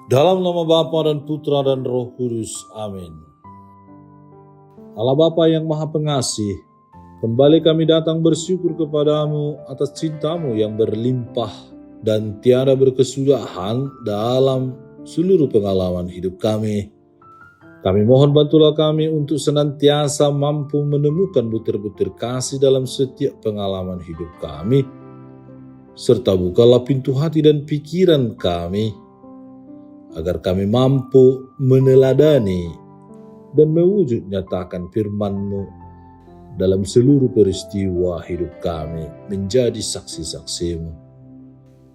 Dalam nama Bapa dan Putra dan Roh Kudus. Amin. Allah Bapa yang Maha Pengasih, kembali kami datang bersyukur kepadamu atas cintamu yang berlimpah dan tiada berkesudahan dalam seluruh pengalaman hidup kami. Kami mohon bantulah kami untuk senantiasa mampu menemukan butir-butir kasih dalam setiap pengalaman hidup kami, serta bukalah pintu hati dan pikiran kami, agar kami mampu meneladani dan mewujud nyatakan firman-Mu dalam seluruh peristiwa hidup kami menjadi saksi-saksi-Mu.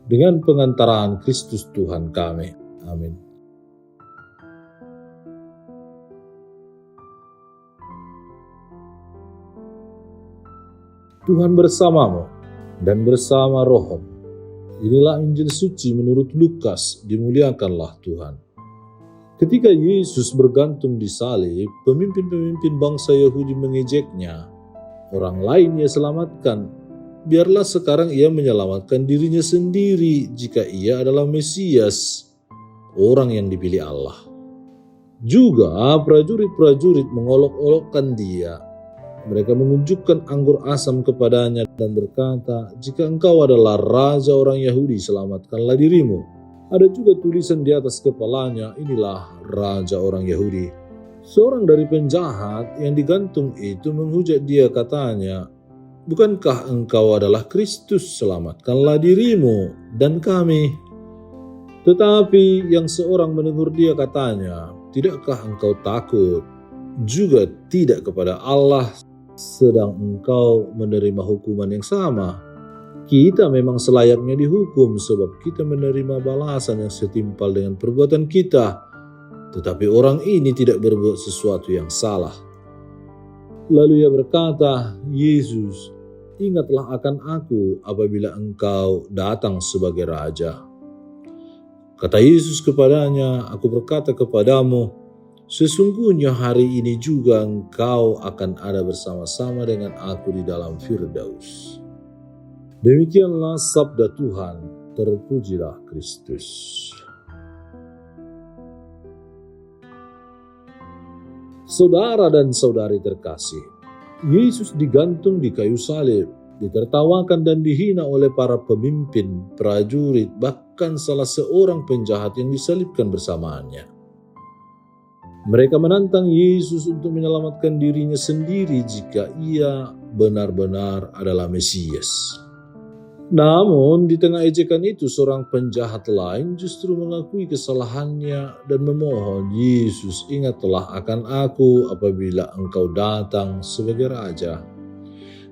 Dengan pengantaraan Kristus Tuhan kami. Amin. Tuhan bersamamu dan bersama rohmu. Inilah Injil suci menurut Lukas, dimuliakanlah Tuhan. Ketika Yesus bergantung di salib, pemimpin-pemimpin bangsa Yahudi mengejeknya. Orang lain ia selamatkan. Biarlah sekarang ia menyelamatkan dirinya sendiri jika ia adalah Mesias, orang yang dipilih Allah. Juga prajurit-prajurit mengolok-olokkan dia. Mereka mengunjukkan anggur asam kepadanya dan berkata, "Jika engkau adalah raja orang Yahudi, selamatkanlah dirimu." Ada juga tulisan di atas kepalanya, "Inilah raja orang Yahudi." Seorang dari penjahat yang digantung itu menghujat dia, katanya, "Bukankah engkau adalah Kristus? Selamatkanlah dirimu dan kami." Tetapi yang seorang menegur dia, katanya, "Tidakkah engkau takut juga tidak kepada Allah, sedang engkau menerima hukuman yang sama? Kita memang selayaknya dihukum sebab kita menerima balasan yang setimpal dengan perbuatan kita. Tetapi orang ini tidak berbuat sesuatu yang salah." Lalu ia berkata, "Yesus, ingatlah akan aku apabila engkau datang sebagai raja." Kata Yesus kepadanya, "Aku berkata kepadamu, sesungguhnya hari ini juga engkau akan ada bersama-sama dengan aku di dalam Firdaus." Demikianlah sabda Tuhan, terpujilah Kristus. Saudara dan saudari terkasih, Yesus digantung di kayu salib, ditertawakan dan dihina oleh para pemimpin, prajurit, bahkan salah seorang penjahat yang disalibkan bersamaannya. Mereka menantang Yesus untuk menyelamatkan dirinya sendiri jika ia benar-benar adalah Mesias. Namun di tengah ejekan itu, seorang penjahat lain justru mengakui kesalahannya dan memohon, "Yesus, ingatlah akan aku apabila engkau datang sebagai raja."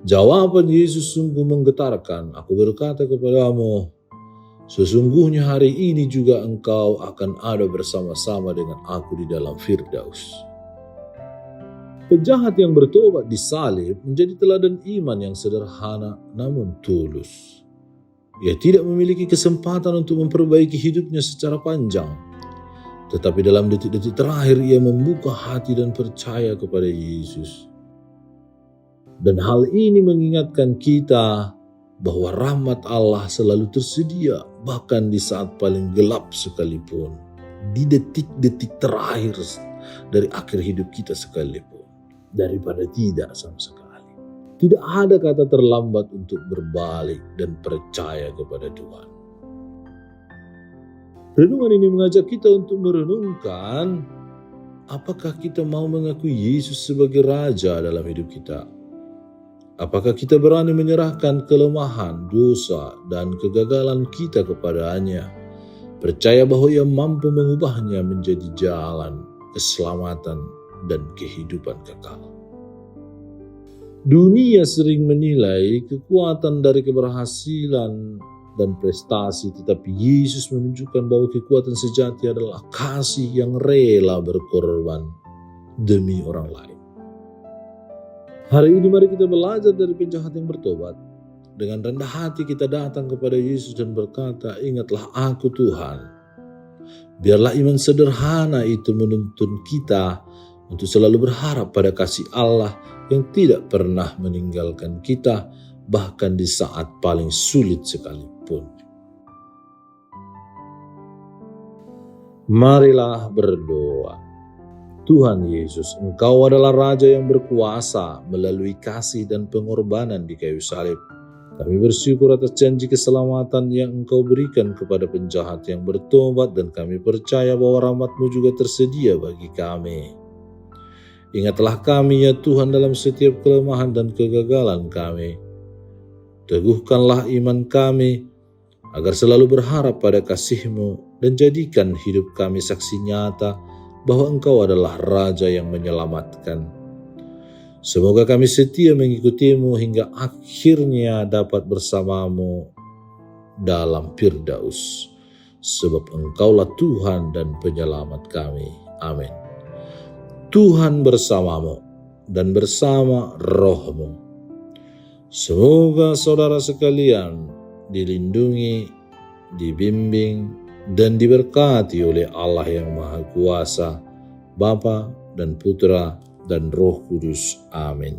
Jawaban Yesus sungguh menggetarkan, "Aku berkata kepadamu, sesungguhnya hari ini juga engkau akan ada bersama-sama dengan aku di dalam Firdaus." Penjahat yang bertobat disalib menjadi teladan iman yang sederhana namun tulus. Ia tidak memiliki kesempatan untuk memperbaiki hidupnya secara panjang. Tetapi dalam detik-detik terakhir ia membuka hati dan percaya kepada Yesus. Dan hal ini mengingatkan kita bahwa rahmat Allah selalu tersedia bahkan di saat paling gelap sekalipun, di detik-detik terakhir dari akhir hidup kita sekalipun, daripada tidak sama sekali. Tidak ada kata terlambat untuk berbalik dan percaya kepada Tuhan. Renungan ini mengajak kita untuk merenungkan, apakah kita mau mengakui Yesus sebagai Raja dalam hidup kita? Apakah kita berani menyerahkan kelemahan, dosa, dan kegagalan kita kepadanya? Percaya bahwa Ia mampu mengubahnya menjadi jalan keselamatan dan kehidupan kekal. Dunia sering menilai kekuatan dari keberhasilan dan prestasi, tetapi Yesus menunjukkan bahwa kekuatan sejati adalah kasih yang rela berkorban demi orang lain. Hari ini mari kita belajar dari penjahat yang bertobat. Dengan rendah hati kita datang kepada Yesus dan berkata, "Ingatlah aku Tuhan." Biarlah iman sederhana itu menuntun kita untuk selalu berharap pada kasih Allah yang tidak pernah meninggalkan kita, bahkan di saat paling sulit sekalipun. Marilah berdoa. Tuhan Yesus, Engkau adalah Raja yang berkuasa melalui kasih dan pengorbanan di kayu salib. Kami bersyukur atas janji keselamatan yang Engkau berikan kepada penjahat yang bertobat, dan kami percaya bahwa rahmat-Mu juga tersedia bagi kami. Ingatlah kami ya Tuhan dalam setiap kelemahan dan kegagalan kami. Teguhkanlah iman kami agar selalu berharap pada kasih-Mu, dan jadikan hidup kami saksi nyata bahwa Engkau adalah Raja yang menyelamatkan. Semoga kami setia mengikuti-Mu hingga akhirnya dapat bersama-Mu dalam Firdaus. Sebab Engkaulah Tuhan dan Penyelamat kami. Amin. Tuhan bersamamu dan bersama roh-Mu. Semoga saudara sekalian dilindungi, dibimbing, dan diberkati oleh Allah yang Maha Kuasa, Bapa dan Putra dan Roh Kudus. Amin.